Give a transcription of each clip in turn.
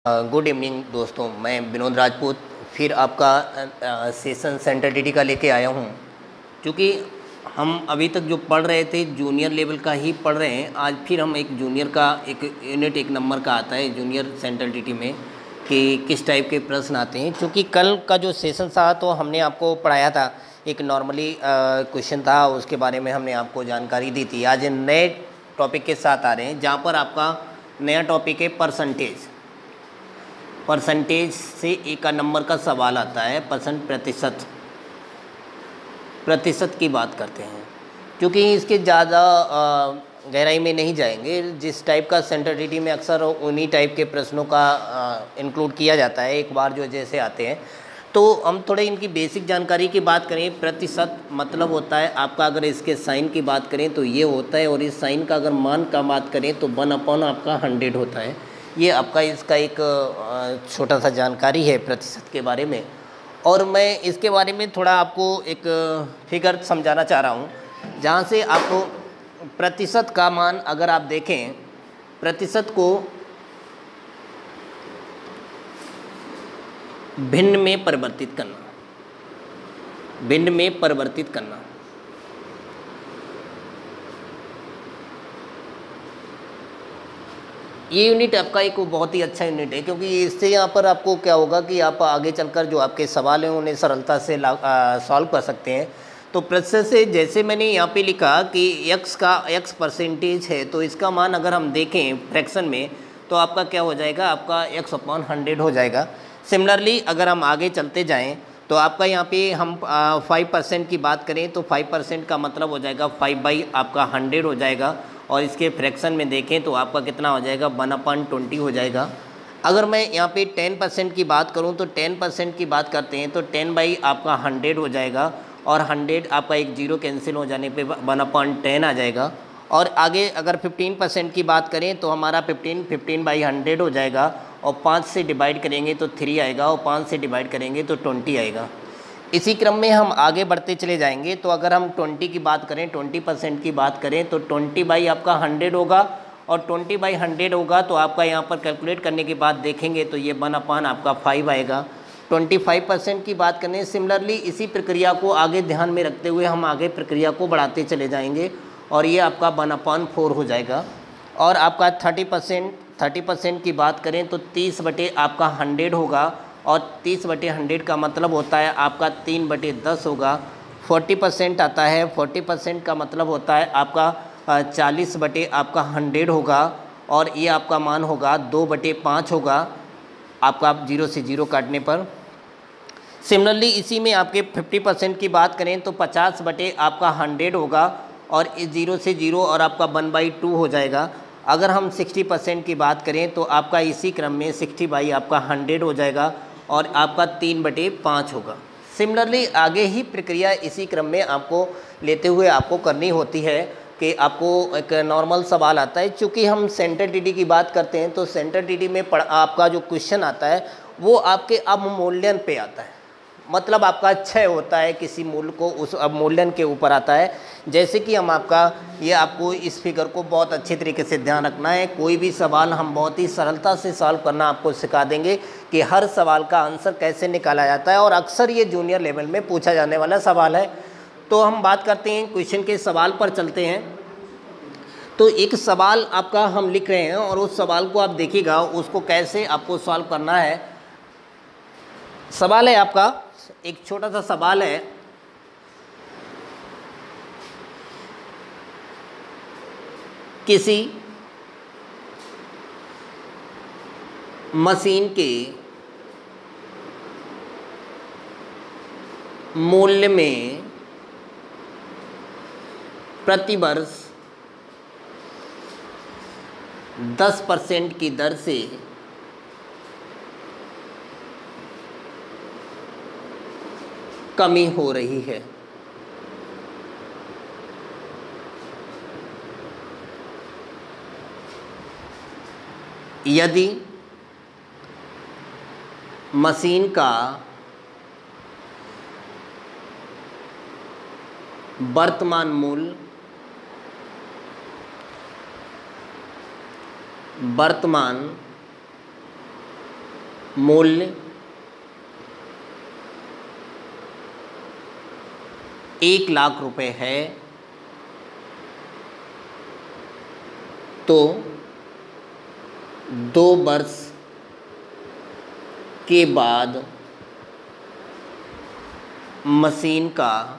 Good evening दोस्तों, मैं विनोद राजपूत फिर आपका सेशन सेंटर टीटी का लेके आया हूँ। क्योंकि हम अभी तक जो पढ़ रहे थे जूनियर लेवल का ही पढ़ रहे हैं, आज फिर हम एक जूनियर का एक यूनिट एक नंबर का आता है जूनियर सेंट्रल टीटी में कि किस टाइप के प्रश्न आते हैं। क्योंकि कल का जो सेशन था तो हमने आपको पढ़ाया था, एक नॉर्मली क्वेश्चन था, उसके बारे में हमने आपको जानकारी दी थी। आज नए टॉपिक के साथ आ रहे हैं जहाँ पर आपका नया टॉपिक है परसेंटेज से एक नंबर का सवाल आता है। प्रतिशत की बात करते हैं। क्योंकि इसके ज़्यादा गहराई में नहीं जाएंगे। जिस टाइप का सेंट्रल टीटी में अक्सर उन्हीं टाइप के प्रश्नों का इंक्लूड किया जाता है एक बार जो जैसे आते हैं, तो हम थोड़े इनकी बेसिक जानकारी की बात करें। प्रतिशत मतलब होता है आपका, अगर इसके साइन की बात करें तो ये होता है, और इस साइन का अगर मान का बात करें तो 1/100 आपका 100 होता है। ये आपका इसका एक छोटा सा जानकारी है प्रतिशत के बारे में। और मैं इसके बारे में थोड़ा आपको एक फिगर समझाना चाह रहा हूँ, जहाँ से आपको प्रतिशत का मान अगर आप देखें, प्रतिशत को भिन्न में परिवर्तित करना, ये यूनिट आपका एक बहुत ही अच्छा यूनिट है। क्योंकि इससे यहाँ पर आपको क्या होगा कि आप आगे चलकर जो आपके सवाल हैं उन्हें सरलता से सॉल्व कर सकते हैं। तो प्रतिशत से जैसे मैंने यहाँ पे लिखा कि x परसेंटेज है, तो इसका मान अगर हम देखें फ्रैक्शन में तो आपका क्या हो जाएगा, आपका x/100 हो जाएगा। सिमिलरली अगर हम आगे चलते जाएँ तो आपका यहाँ पे हम 5% की बात करें तो 5% का मतलब हो जाएगा 5/100 हो जाएगा। और इसके फ्रैक्शन में देखें तो आपका कितना हो जाएगा, 1/20 हो जाएगा। अगर मैं यहाँ पे 10% की बात करूँ तो 10% की बात करते हैं तो 10/100 हो जाएगा, और 100 आपका एक जीरो कैंसिल हो जाने पे 1/10 आ जाएगा। और आगे अगर 15% की बात करें तो हमारा 15/100 हो जाएगा, और 5 से डिवाइड करेंगे तो 3 आएगा, और 5 से डिवाइड करेंगे तो 20 आएगा। इसी क्रम में हम आगे बढ़ते चले जाएंगे। तो अगर हम 20 की बात करें, 20% की बात करें तो 20/100 होगा, और 20/100 होगा तो आपका यहाँ पर कैलकुलेट करने के बाद देखेंगे तो ये 1/5 आपका 5 आएगा। 25% की बात करें, सिमिलरली इसी प्रक्रिया को आगे ध्यान में रखते हुए हम आगे प्रक्रिया को बढ़ाते चले जाएंगे, और ये आपका 1/4 हो जाएगा। और आपका 30% की बात करें तो 30/100 होगा, और 30/100 का मतलब होता है आपका 3/10 होगा। 40% आता है, 40% का मतलब होता है आपका 40/100 होगा, और ये आपका मान होगा 2/5 होगा आपका 0 से 0 काटने पर। सिमिलरली इसी में आपके 50% की बात करें तो 50/100 होगा, और इस 0 से 0 और आपका 1/2 हो जाएगा। अगर हम 60% की बात करें तो आपका इसी क्रम में 60/100 हो जाएगा, और आपका 3/5 होगा। सिमिलरली आगे ही प्रक्रिया इसी क्रम में आपको लेते हुए आपको करनी होती है कि आपको एक नॉर्मल सवाल आता है। चूँकि हम सेंट्रल टीटी की बात करते हैं तो सेंट्रल टीटी में आपका जो क्वेश्चन आता है वो आपके अवमूल्यन पे आता है। मतलब आपका क्षय होता है किसी मूल्य को, उस अवमूल्यन के ऊपर आता है। जैसे कि हम आपको इस फिगर को बहुत अच्छे तरीके से ध्यान रखना है। कोई भी सवाल हम बहुत ही सरलता से सॉल्व करना आपको सिखा देंगे कि हर सवाल का आंसर कैसे निकाला जाता है, और अक्सर ये जूनियर लेवल में पूछा जाने वाला सवाल है। तो हम बात करते हैं क्वेश्चन के सवाल पर चलते हैं। तो एक सवाल आपका हम लिख रहे हैं, और उस सवाल को आप देखिएगा उसको कैसे आपको सॉल्व करना है। सवाल है आपका, एक छोटा सा सवाल है, किसी मशीन के मूल्य में प्रति वर्ष 10% की दर से कमी हो रही है। यदि मशीन का वर्तमान मूल्य वर्तमान मूल्य 1,00,000 रुपए है तो 2 वर्ष के बाद मशीन का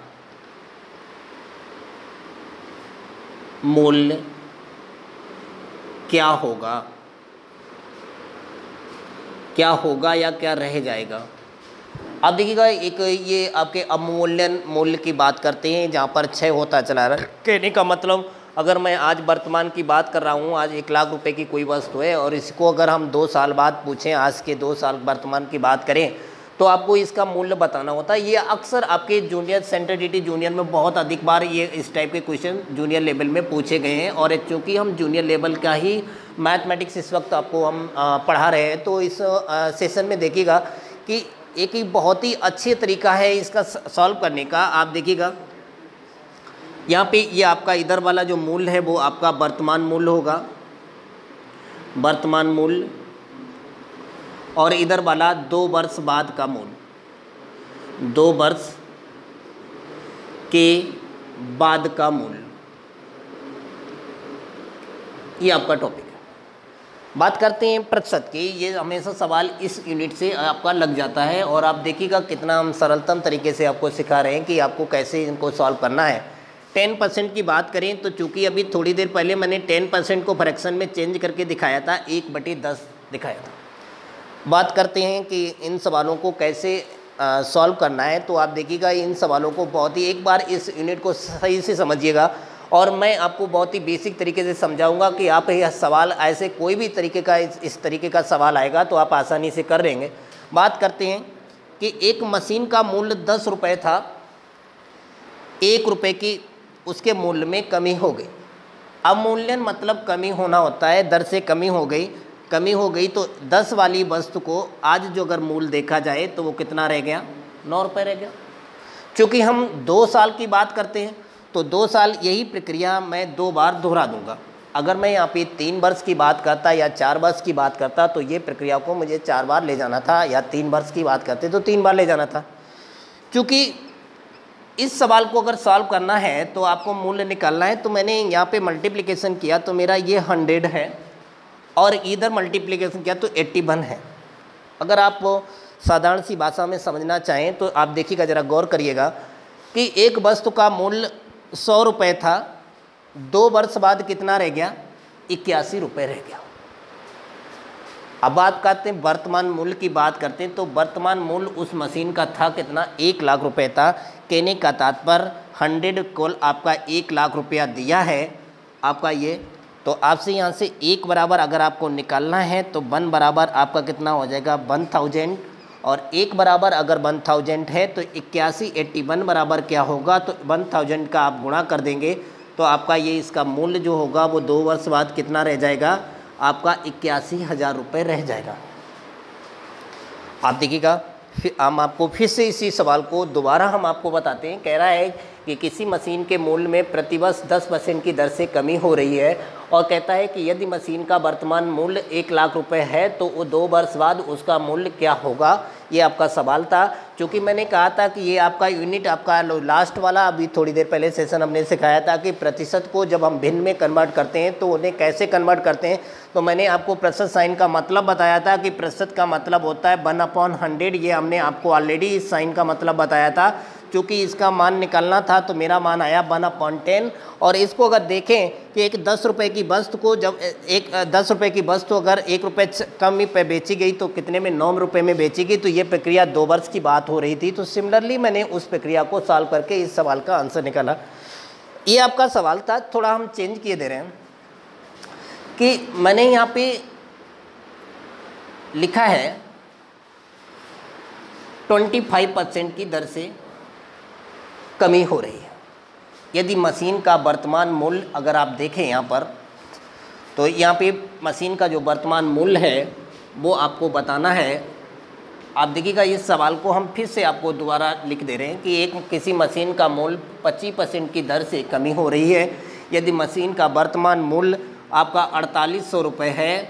मूल्य क्या होगा, क्या होगा या क्या रह जाएगा। अब देखिएगा, एक ये आपके अवमूल्यन मूल्य की बात करते हैं जहाँ पर क्षय होता चला रहा है। कहने का मतलब, अगर मैं आज वर्तमान की बात कर रहा हूँ, आज 1,00,000 रुपए की कोई वस्तु है और इसको अगर हम 2 साल बाद पूछें, आज के 2 साल वर्तमान की बात करें, तो आपको इसका मूल्य बताना होता है। ये अक्सर आपके जूनियर सेंट्रल डीटी जूनियर में बहुत अधिक बार ये इस टाइप के क्वेश्चन जूनियर लेवल में पूछे गए हैं। और चूँकि हम जूनियर लेवल का ही मैथमेटिक्स इस वक्त आपको हम पढ़ा रहे हैं, तो इस सेशन में देखिएगा कि एक ही बहुत ही अच्छी तरीका है इसका सॉल्व करने का। आप देखिएगा यहाँ पे ये आपका इधर वाला जो मूल्य है वो आपका वर्तमान मूल्य होगा, वर्तमान मूल्य, और इधर वाला 2 वर्ष बाद का मूल्य, 2 वर्ष के बाद का मूल्य। ये आपका टॉपिक है। बात करते हैं प्रतिशत की। ये हमेशा सवाल इस यूनिट से आपका लग जाता है और आप देखिएगा कितना हम सरलतम तरीके से आपको सिखा रहे हैं कि आपको कैसे इनको सॉल्व करना है। 10% की बात करें तो चूँकि अभी थोड़ी देर पहले मैंने 10% को फ्रैक्शन में चेंज करके दिखाया था, 1/10 दिखाया था। बात करते हैं कि इन सवालों को कैसे सॉल्व करना है, तो आप देखिएगा इन सवालों को बहुत ही, एक बार इस यूनिट को सही से समझिएगा और मैं आपको बहुत ही बेसिक तरीके से समझाऊंगा कि आप यह सवाल ऐसे कोई भी तरीके का इस तरीके का सवाल आएगा तो आप आसानी से कर लेंगे। बात करते हैं कि एक मशीन का मूल्य 10 रुपये था, 1 रुपये की उसके मूल्य में कमी हो गई। अवमूल्यन मतलब कमी होना होता है, दर से कमी हो गई तो 10 वाली वस्तु को आज जो अगर मूल्य देखा जाए तो वो कितना रह गया, 9 रुपये रह गया। चूँकि हम 2 साल की बात करते हैं तो 2 साल, यही प्रक्रिया मैं 2 बार दोहरा दूंगा। अगर मैं यहाँ पे 3 वर्ष की बात करता या 4 वर्ष की बात करता तो ये प्रक्रिया को मुझे 4 बार ले जाना था, या 3 वर्ष की बात करते तो 3 बार ले जाना था। क्योंकि इस सवाल को अगर सॉल्व करना है तो आपको मूल्य निकालना है, तो मैंने यहाँ पे मल्टीप्लिकेशन किया तो मेरा ये 100 है और इधर मल्टीप्लिकेशन किया तो 81 है। अगर आप साधारण सी भाषा में समझना चाहें तो आप देखिएगा, ज़रा गौर करिएगा कि एक वस्तु का मूल्य 100 रुपये था, 2 वर्ष बाद कितना रह गया, 81 रुपये रह गया। अब बात करते हैं वर्तमान मूल्य की बात करते हैं, तो वर्तमान मूल्य उस मशीन का था कितना, 1,00,000 रुपये था। कहने का तात्पर्य 100 को आपका 1,00,000 रुपया दिया है आपका ये, तो आपसे यहाँ से 1 बराबर अगर आपको निकालना है तो 1 बराबर आपका कितना हो जाएगा, 1000, और 1 बराबर अगर 1000 है तो 81 बराबर क्या होगा, तो 1000 का आप गुणा कर देंगे तो आपका ये इसका मूल्य जो होगा वो 2 वर्ष बाद कितना रह जाएगा, आपका 81,000 रुपये रह जाएगा। आप देखिएगा, फिर हम आपको फिर से इसी सवाल को दोबारा हम आपको बताते हैं। कह रहा है कि किसी मशीन के मूल्य में प्रतिवर्ष 10% की दर से कमी हो रही है और कहता है कि यदि मशीन का वर्तमान मूल्य 1,00,000 रुपये है तो वो 2 वर्ष बाद उसका मूल्य क्या होगा, ये आपका सवाल था। क्योंकि मैंने कहा था कि ये आपका यूनिट आपका लास्ट वाला, अभी थोड़ी देर पहले सेशन हमने सिखाया था कि प्रतिशत को जब हम भिन्न में कन्वर्ट करते हैं तो उन्हें कैसे कन्वर्ट करते हैं, तो मैंने आपको प्रतिशत साइन का मतलब बताया था कि प्रतिशत का मतलब होता है 1/100। ये हमने आपको ऑलरेडी इस साइन का मतलब बताया था। क्योंकि इसका मान निकालना था तो मेरा मान आया 1/10। और इसको अगर देखें कि एक 10 रुपये की वस्तु को जब एक 10 रुपये की वस्तु अगर 1 रुपये कम पे बेची गई तो कितने में, 9 रुपये में बेची गई। तो ये प्रक्रिया 2 वर्ष की बात हो रही थी। तो सिमिलरली मैंने उस प्रक्रिया को सॉल्व करके इस सवाल का आंसर निकाला। ये आपका सवाल था, थोड़ा हम चेंज किए दे रहे हैं कि मैंने यहाँ पे लिखा है 25% की दर से कमी हो रही है। यदि मशीन का वर्तमान मूल्य अगर आप देखें यहाँ पर, तो यहाँ पे मशीन का जो वर्तमान मूल्य है वो आपको बताना है। आप देखिएगा इस सवाल को हम फिर से आपको दोबारा लिख दे रहे हैं कि एक किसी मशीन का मूल्य 25% की दर से कमी हो रही है। यदि मशीन का वर्तमान मूल्य आपका 4800 रुपये है,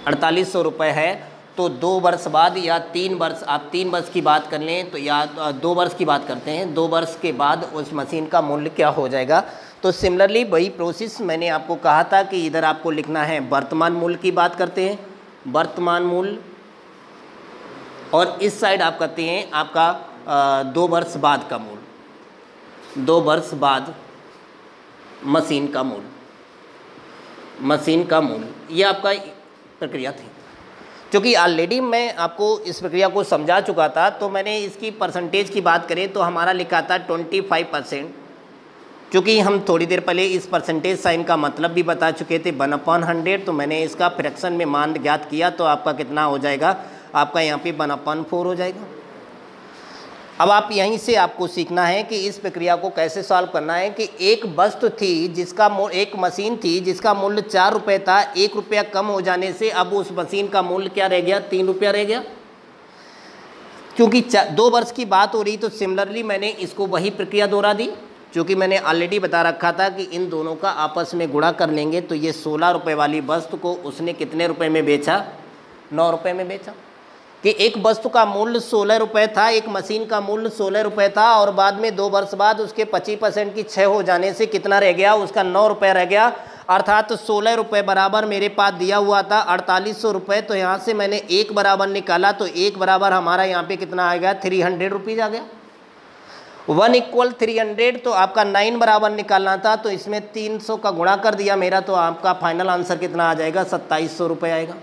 4800 रुपये है, तो 2 वर्ष बाद या 3 वर्ष, आप 3 वर्ष की बात कर लें तो, या 2 वर्ष की बात करते हैं, 2 वर्ष के बाद उस मशीन का मूल्य क्या हो जाएगा। तो सिमिलरली वही प्रोसेस मैंने आपको कहा था कि इधर आपको लिखना है वर्तमान मूल्य की बात करते हैं, वर्तमान मूल्य, और इस साइड आप करते हैं आपका 2 वर्ष बाद का मूल्य, 2 वर्ष बाद मशीन का मूल्य, मशीन का मूल्य, ये आपका प्रक्रिया थी। क्योंकि ऑलरेडी मैं आपको इस प्रक्रिया को समझा चुका था, तो मैंने इसकी परसेंटेज की बात करें तो हमारा लिखा था 25%। क्योंकि हम थोड़ी देर पहले इस परसेंटेज साइन का मतलब भी बता चुके थे 1/100, तो मैंने इसका फ्रैक्शन में मान ज्ञात किया, तो आपका कितना हो जाएगा, आपका यहाँ पे 1/4 हो जाएगा। अब आप यहीं से आपको सीखना है कि इस प्रक्रिया को कैसे सॉल्व करना है कि एक वस्तु थी जिसका एक मशीन थी जिसका मूल्य 4 रुपये था, 1 रुपया कम हो जाने से अब उस मशीन का मूल्य क्या रह गया, 3 रुपया रह गया। क्योंकि 2 वर्ष की बात हो रही, तो सिमिलरली मैंने इसको वही प्रक्रिया दोहरा दी, क्योंकि मैंने ऑलरेडी बता रखा था कि इन दोनों का आपस में गुणा कर लेंगे तो ये 16 रुपये वाली वस्तु को उसने कितने रुपये में बेचा, 9 रुपये में बेचा। कि एक वस्तु का मूल्य 16 रुपये था, एक मशीन का मूल्य 16 रुपये था, और बाद में 2 वर्ष बाद उसके 25% की क्षय हो जाने से कितना रह गया, उसका 9 रुपये रह गया। अर्थात 16 रुपये बराबर मेरे पास दिया हुआ था 4800 रुपये, तो यहाँ से मैंने 1 बराबर निकाला, तो 1 बराबर हमारा यहाँ पे कितना आ गया, 300 रुपीज़ आ गया। 1 = 300, तो आपका 9 बराबर निकालना था, तो इसमें 300 का गुणा कर दिया मेरा, तो आपका फाइनल आंसर कितना आ जाएगा, 2700 रुपये आएगा।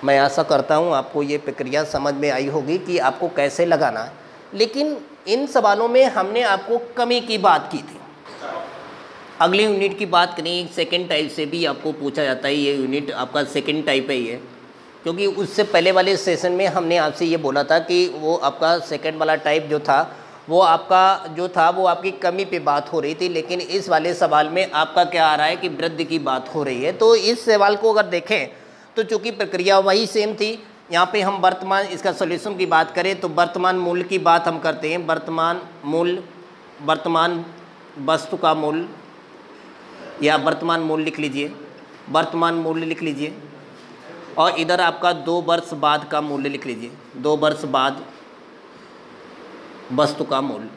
मैं आशा करता हूँ आपको ये प्रक्रिया समझ में आई होगी कि आपको कैसे लगाना है। लेकिन इन सवालों में हमने आपको कमी की बात की थी। अगले यूनिट की बात करें, सेकंड टाइप से भी आपको पूछा जाता है, ये यूनिट आपका सेकंड टाइप है ये, क्योंकि उससे पहले वाले सेशन में हमने आपसे ये बोला था कि वो आपका सेकंड वाला टाइप जो था वो आपका जो था वो आपकी कमी पे बात हो रही थी, लेकिन इस वाले सवाल में आपका क्या आ रहा है कि वृद्धि की बात हो रही है। तो इस सवाल को अगर देखें तो चूँकि प्रक्रिया वही सेम थी, यहाँ पे हम वर्तमान इसका सॉल्यूशन की बात करें तो वर्तमान मूल्य की बात हम करते हैं, वर्तमान मूल्य, वर्तमान वस्तु का मूल्य, या वर्तमान मूल्य लिख लीजिए, वर्तमान मूल्य लिख लीजिए, और इधर आपका 2 वर्ष बाद का मूल्य लिख लीजिए, 2 वर्ष बाद वस्तु का मूल्य,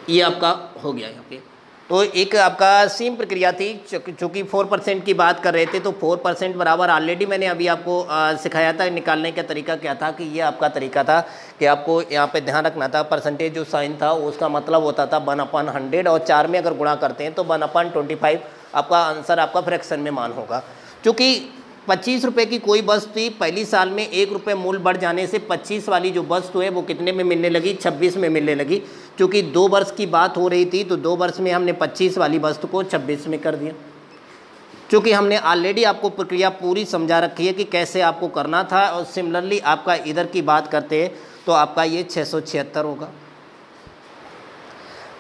ये आपका हो गया यहाँ पे। तो एक आपका सेम प्रक्रिया थी, चूँकि 4% की बात कर रहे थे, तो 4% बराबर ऑलरेडी मैंने अभी आपको सिखाया था। निकालने का तरीका क्या था कि ये आपका तरीका था कि आपको यहाँ पे ध्यान रखना था, परसेंटेज जो साइन था उसका मतलब होता था 1/100, और 4 में अगर गुणा करते हैं तो 1/25 आपका आंसर आपका फ्रैक्शन में मान होगा। क्योंकि 25 रुपये की कोई वस्तु थी, पहली साल में 1 रुपये मूल्य बढ़ जाने से 25 वाली जो वस्तु है वो कितने में मिलने लगी, 26 में मिलने लगी। क्योंकि 2 वर्ष की बात हो रही थी, तो 2 वर्ष में हमने 25 वाली वस्तु को 26 में कर दिया। क्योंकि हमने ऑलरेडी आपको प्रक्रिया पूरी समझा रखी है कि कैसे आपको करना था, और सिमिलरली आपका इधर की बात करते हैं तो आपका ये 676 होगा।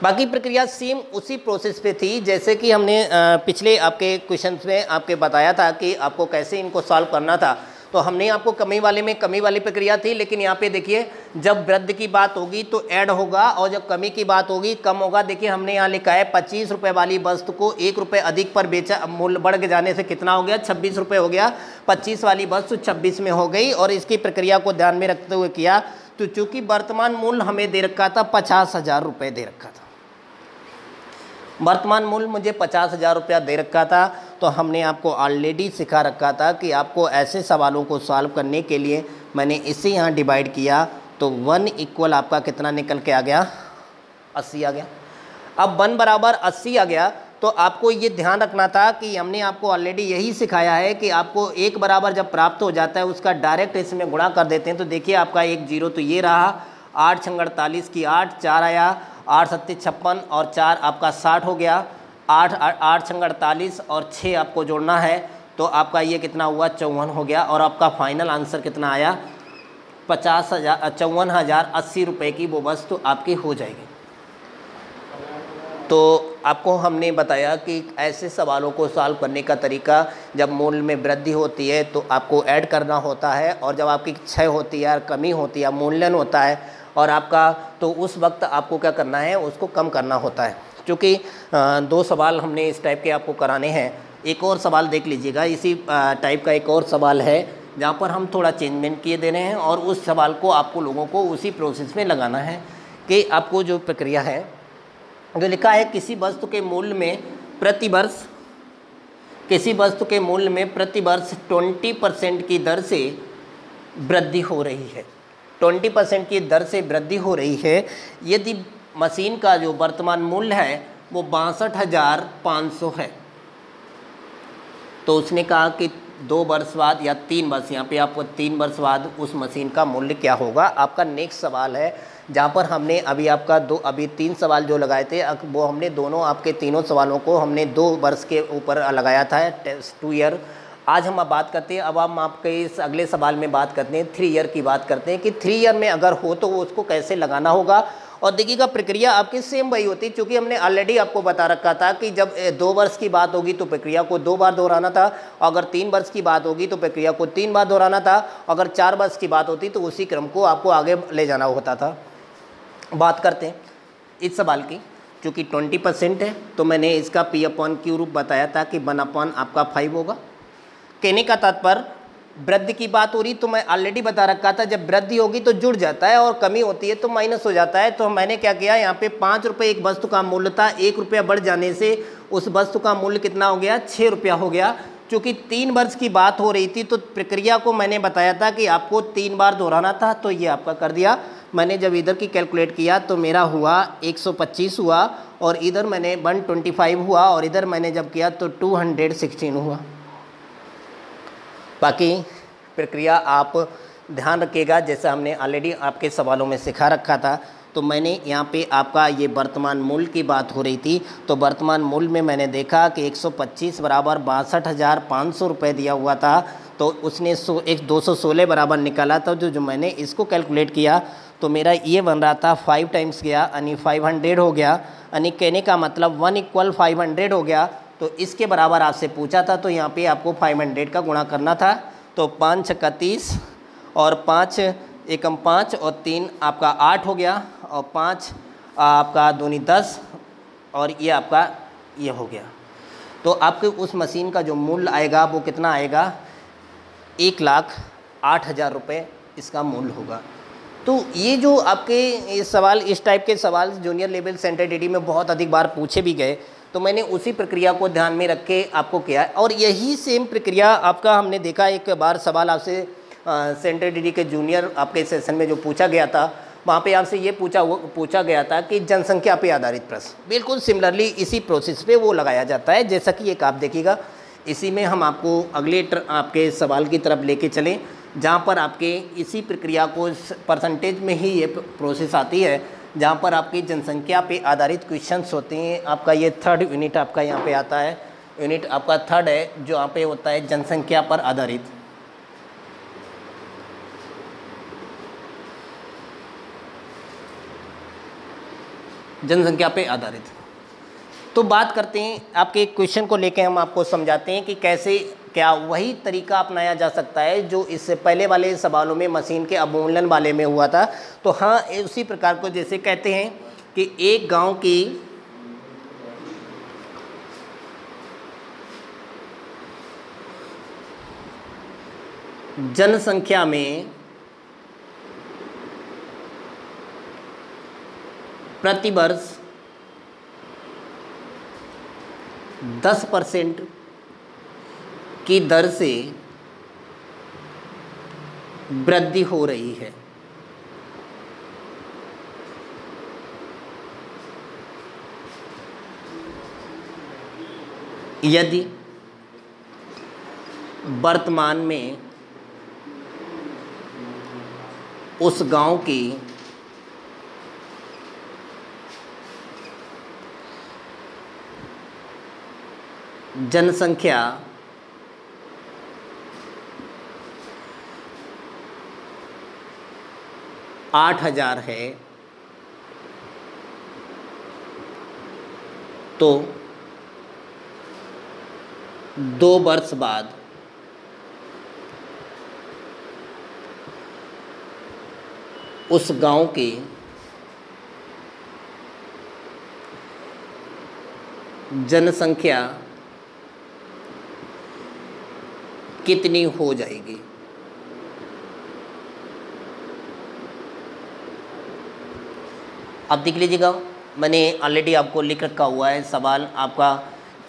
बाकी प्रक्रिया सेम उसी प्रोसेस पे थी जैसे कि हमने पिछले आपके क्वेश्चंस में आपके बताया था कि आपको कैसे इनको सॉल्व करना था। तो हमने आपको कमी वाले में कमी वाली प्रक्रिया थी, लेकिन यहाँ पे देखिए जब वृद्धि की बात होगी तो ऐड होगा, और जब कमी की बात होगी कम होगा। देखिए हमने यहाँ लिखा है 25 रुपये वाली वस्तु को 1 रुपये अधिक पर बेचा, मूल्य बढ़ के जाने से कितना हो गया, 26 रुपये हो गया। 25 वाली वस्तु 26 में हो गई, और इसकी प्रक्रिया को ध्यान में रखते हुए किया। तो चूँकि वर्तमान मूल्य हमें दे रखा था 50,000 रुपये दे रखा था, वर्तमान मूल्य मुझे 50,000 रुपया दे रखा था। तो हमने आपको ऑलरेडी सिखा रखा था कि आपको ऐसे सवालों को सॉल्व करने के लिए मैंने इसे यहाँ डिवाइड किया, तो 1 = आपका कितना निकल के आ गया, 80 आ गया। अब 1 बराबर 80 आ गया, तो आपको ये ध्यान रखना था कि हमने आपको ऑलरेडी यही सिखाया है कि आपको 1 बराबर जब प्राप्त हो जाता है उसका डायरेक्ट इसमें गुणा कर देते हैं। तो देखिए आपका 1 0 तो ये रहा, 8 × 48 की 8, 4 आया, 8 × 7 = 56, और 4 आपका 60 हो गया। 8 × 48 और 6 आपको जोड़ना है, तो आपका ये कितना हुआ, 54 हो गया। और आपका फाइनल आंसर कितना आया, 54,080 रुपये की वो वस्तु आपकी हो जाएगी। तो आपको हमने बताया कि ऐसे सवालों को सॉल्व करने का तरीका, जब मूल्य में वृद्धि होती है तो आपको ऐड करना होता है, और जब आपकी क्षय होती है, कमी होती है, मूल्यन होता है और आपका, तो उस वक्त आपको क्या करना है, उसको कम करना होता है। क्योंकि 2 सवाल हमने इस टाइप के आपको कराने हैं, एक और सवाल देख लीजिएगा, इसी टाइप का एक और सवाल है जहाँ पर हम थोड़ा चेंजमेंट किए दे रहे हैं और उस सवाल को आपको लोगों को उसी प्रोसेस में लगाना है कि आपको जो प्रक्रिया है जो लिखा है, किसी वस्तु के मूल्य में प्रतिवर्ष 20% की दर से वृद्धि हो रही है। 20% की दर से वृद्धि हो रही है यदि मशीन का जो वर्तमान मूल्य है वो 62,500 है। तो उसने कहा कि 2 वर्ष बाद या 3 वर्ष, यहाँ पे आपको 3 वर्ष बाद उस मशीन का मूल्य क्या होगा। आपका नेक्स्ट सवाल है जहाँ पर हमने अभी 3 सवाल जो लगाए थे वो हमने दोनों आपके तीनों सवालों को हमने 2 वर्ष के ऊपर लगाया था, 2 ईयर। आज हम बात करते हैं, अब हम आपके इस अगले सवाल में बात करते हैं 3 ईयर की बात करते हैं कि 3 ईयर में अगर हो तो उसको कैसे लगाना होगा। और देखिएगा प्रक्रिया आपकी सेम वही होती है, क्योंकि हमने ऑलरेडी आपको बता रखा था कि जब 2 वर्ष की बात होगी तो प्रक्रिया को 2 बार दोहराना था, अगर 3 वर्ष की बात होगी तो प्रक्रिया को 3 बार दोहराना था, अगर 4 वर्ष की बात होती तो उसी क्रम को आपको आगे ले जाना होता था। बात करते हैं इस सवाल की, चूँकि 20% है तो मैंने इसका P/Q रूप बताया था कि 1/, आपका 5 होगा। कहने का तात्पर्य वृद्धि की बात हो रही तो मैं ऑलरेडी बता रखा था, जब वृद्धि होगी तो जुड़ जाता है और कमी होती है तो माइनस हो जाता है। तो मैंने क्या किया, यहाँ पे 5 रुपये एक वस्तु का मूल्य था, 1 रुपया बढ़ जाने से उस वस्तु का मूल्य कितना हो गया, 6 रुपया हो गया। चूँकि 3 वर्ष की बात हो रही थी तो प्रक्रिया को मैंने बताया था कि आपको 3 बार दोहराना था, तो ये आपका कर दिया मैंने। जब इधर की कैलकुलेट किया तो मेरा हुआ 125 हुआ और इधर मैंने 125 हुआ और इधर मैंने जब किया तो 216 हुआ। बाकी प्रक्रिया आप ध्यान रखिएगा, जैसे हमने ऑलरेडी आपके सवालों में सिखा रखा था। तो मैंने यहाँ पे आपका ये वर्तमान मूल्य की बात हो रही थी, तो वर्तमान मूल्य में मैंने देखा कि 125 बराबर 62,500 रुपये दिया हुआ था, तो उसने 216 बराबर निकाला था। जो मैंने इसको कैलकुलेट किया तो मेरा ये बन रहा था 5 टाइम्स गया यानी 500 हो गया, यानी कहने का मतलब 1 = 500 हो गया। तो इसके बराबर आपसे पूछा था तो यहाँ पे आपको 500 का गुणा करना था। तो 5 × 6 = 30 और 5 × 5 और 3 आपका 8 हो गया और 5 आपका 2 × 10 और ये आपका ये हो गया। तो आपके उस मशीन का जो मूल्य आएगा वो कितना आएगा, 1,08,000 रुपये इसका मूल्य होगा। तो ये जो आपके ये सवाल, इस टाइप के सवाल जूनियर लेवल सेंट्रल DD में बहुत अधिक बार पूछे भी गए, तो मैंने उसी प्रक्रिया को ध्यान में रख के आपको किया है। और यही सेम प्रक्रिया आपका हमने देखा, एक बार सवाल आपसे सेंट्रल DD के जूनियर आपके सेशन में जो पूछा गया था, वहाँ पे आपसे ये पूछा गया था कि जनसंख्या पे आधारित प्रश्न, बिल्कुल सिमिलरली इसी प्रोसेस पे वो लगाया जाता है। जैसा कि एक आप देखिएगा, इसी में हम आपको अगले आपके सवाल की तरफ लेके चलें, जहाँ पर आपके इसी प्रक्रिया को परसेंटेज में ही ये प्रोसेस आती है, जहाँ पर आपकी जनसंख्या पे आधारित क्वेश्चंस होते हैं। आपका ये 3rd यूनिट आपका यहाँ पे आता है, यूनिट आपका 3rd है जो यहाँ पे होता है जनसंख्या पर आधारित। जनसंख्या पे आधारित तो बात करते हैं आपके क्वेश्चन को लेके, हम आपको समझाते हैं कि कैसे क्या वही तरीका अपनाया जा सकता है जो इससे पहले वाले सवालों में मशीन के अवमूल्यन वाले में हुआ था। तो हाँ, उसी प्रकार को जैसे कहते हैं कि एक गांव की जनसंख्या में प्रतिवर्ष 10% की दर से वृद्धि हो रही है। यदि वर्तमान में उस गांव की जनसंख्या 8,000 है, तो 2 वर्ष बाद उस गांव की जनसंख्या कितनी हो जाएगी। अब देख लीजिएगा, मैंने ऑलरेडी आपको लिख रखा हुआ है। सवाल आपका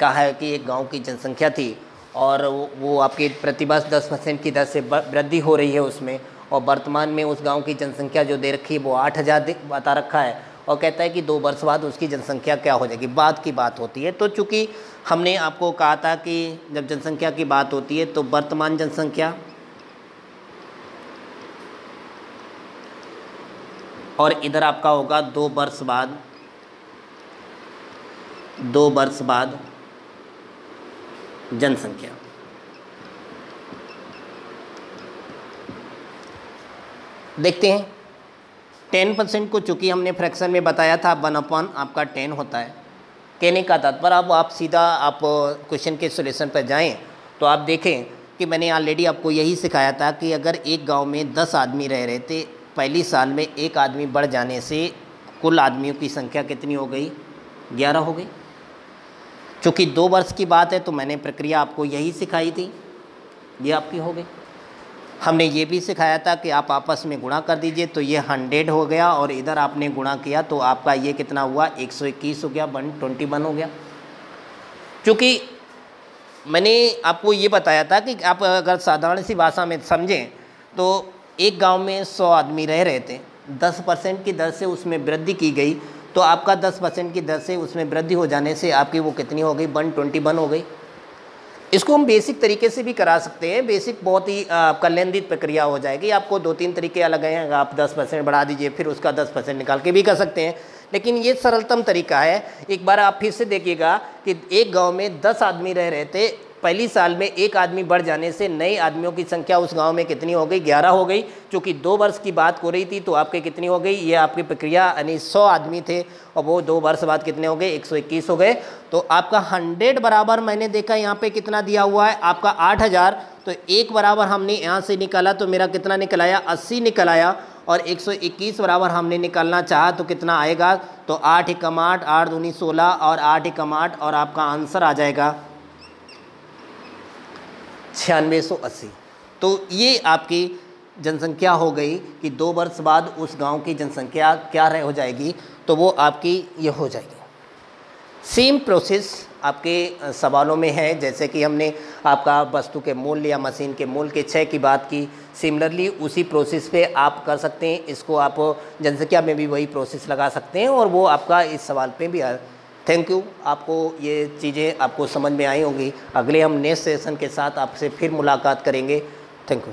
कहा है कि एक गांव की जनसंख्या थी और वो आपकी प्रतिवर्ष 10% की दर से वृद्धि हो रही है उसमें, और वर्तमान में उस गांव की जनसंख्या जो दे रखी है वो 8,000 बता रखा है, और कहता है कि 2 वर्ष बाद उसकी जनसंख्या क्या हो जाएगी। बाद की बात होती है, तो चूँकि हमने आपको कहा था कि जब जनसंख्या की बात होती है तो वर्तमान जनसंख्या और इधर आपका होगा 2 वर्ष बाद, 2 वर्ष बाद जनसंख्या। देखते हैं 10% को, चूँकि हमने फ्रैक्शन में बताया था 1/, आपका 10 होता है। कहने का तात्पर्य, अब आप सीधा आप क्वेश्चन के सॉल्यूशन पर जाएं तो आप देखें कि मैंने ऑलरेडी आपको यही सिखाया था कि अगर एक गांव में 10 आदमी रह रहे थे, पहली साल में एक आदमी बढ़ जाने से कुल आदमियों की संख्या कितनी हो गई, 11 हो गई। चूँकि 2 वर्ष की बात है तो मैंने प्रक्रिया आपको यही सिखाई थी, ये आपकी हो गई। हमने ये भी सिखाया था कि आप आपस में गुणा कर दीजिए, तो ये 100 हो गया, और इधर आपने गुणा किया तो आपका ये कितना हुआ, 121 हो गया, 121 हो गया। क्योंकि मैंने आपको ये बताया था कि आप अगर साधारण सी भाषा में समझें तो एक गांव में 100 आदमी रह रहे थे, 10% की दर से उसमें वृद्धि की गई, तो आपका 10% की दर से उसमें वृद्धि हो जाने से आपकी वो कितनी हो गई, 121 हो गई। इसको हम बेसिक तरीके से भी करा सकते हैं। बेसिक बहुत ही कल्याणित प्रक्रिया हो जाएगी। आपको 2-3 तरीके अलग हैं, आप 10% बढ़ा दीजिए फिर उसका 10% निकाल के भी कर सकते हैं, लेकिन ये सरलतम तरीका है। एक बार आप फिर से देखिएगा कि एक गांव में 10 आदमी रह रहे थे, पहली साल में एक आदमी बढ़ जाने से नए आदमियों की संख्या उस गांव में कितनी हो गई, 11 हो गई। चूँकि 2 वर्ष की बात हो रही थी तो आपके कितनी हो गई, ये आपकी प्रक्रिया, यानी 100 आदमी थे और वो 2 वर्ष बाद कितने हो गए, 121 हो गए। तो आपका 100 बराबर मैंने देखा यहाँ पे कितना दिया हुआ है, आपका 8,000, तो 1 बराबर हमने यहाँ से निकाला तो मेरा कितना निकल आया, 80 निकल आया, और 121 बराबर हमने निकालना चाहा तो कितना आएगा, तो 8 एकम 8, 8 दूनी 16 और 8 एकम 8, और आपका आंसर आ जाएगा 9680। तो ये आपकी जनसंख्या हो गई कि 2 वर्ष बाद उस गांव की जनसंख्या क्या हो जाएगी, तो वो आपकी ये हो जाएगी। सेम प्रोसेस आपके सवालों में है, जैसे कि हमने आपका वस्तु के मूल्य या मशीन के मूल्य के क्षय की बात की, सिमिलरली उसी प्रोसेस पे आप कर सकते हैं। इसको आप जनसंख्या में भी वही प्रोसेस लगा सकते हैं और वो आपका इस सवाल पे भी थैंक यू। आपको ये चीज़ें आपको समझ में आई होंगी। अगले हम नेक्स्ट सेशन के साथ आपसे फिर मुलाकात करेंगे। Thank you.